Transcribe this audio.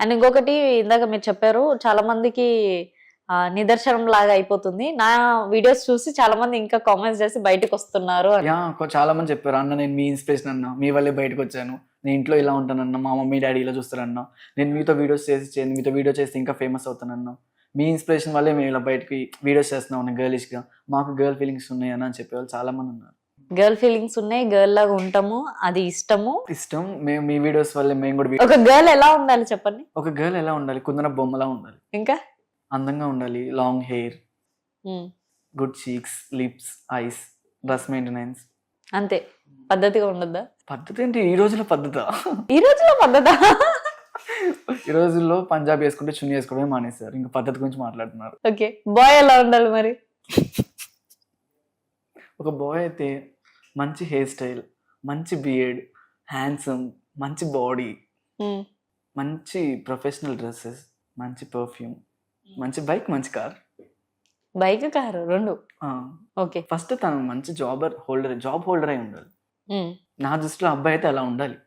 And ఇంకొకటి ఇందాక మీరు చెప్పారు చాలా మందికి నిదర్శనం లాగా అయిపోతుంది. నా వీడియోస్ చూసి చాలా మంది ఇంకా కామెంట్స్ చేసి బయటకు వస్తున్నారు అని. యా చాలా మంది చెప్పారు, అన్న నేను మీ ఇన్స్పిరేషన్ అన్న, మీ వల్లే బయటకు వచ్చాను, నేను ఇంట్లో ఇలా ఉంటానన్న, మా మమ్మీ డాడీ ఇలా చూస్తారన్న, నేను మీతో వీడియోస్ మీతో వీడియో చేస్తే ఇంకా ఫేమస్ అవుతానన్న, మీ ఇన్స్పిరేషన్ వల్లే మేము ఇలా బయటకి వీడియోస్ చేస్తున్నాం గర్లిష్గా, మాకు గర్ల్ ఫీలింగ్స్ ఉన్నాయని అని చెప్పేవాళ్ళు చాలా మంది ఉన్నారు. గర్ల్ ఫీలింగ్స్ ఉన్నాయి, గర్ల్ లాగా ఉంటాము, అది ఇష్టం. మేము మీ వీడియోస్ వల్లే మేము కూడా ఒక గర్ల్ ఎలా ఉండాలి చెప్పండి? ఒక గర్ల్ ఎలా ఉండాలి? కుందన బొమ్మలా ఉండాలి, ఇంకా అందంగా ఉండాలి, long hair, good cheeks, lips, ice, dress maintenance. అంతే, పద్ధతిగా ఉండద్దా? పద్ధతి ఏంటి ఈ రోజుల పద్ధత? ఈ రోజులో పద్ధత? ఈ రోజుల్లో పంజాబ్ వేసుకుంటే చున్నీ వేసుకోవడమే మానేశారు, ఇంకా పద్ధతి గురించి మాట్లాడుతున్నారు. ఓకే, బాయ్ ఎలా ఉండాలి మరి? ఒక బాయ్ అయితే మంచి హెయిర్ స్టైల్, మంచి బియర్డ్, హ్యాండ్సమ్, మంచి బాడీ, మంచి ప్రొఫెషనల్ డ్రెస్సెస్, మంచి పర్ఫ్యూమ్, మంచి బైక్, మంచి కార్. బైక్, కారు రెండు. ఓకే, ఫస్ట్ తను మంచి జాబ్ హోల్డర్ అయి ఉండాలి. నా దృష్టిలో అబ్బాయి అయితే అలా ఉండాలి.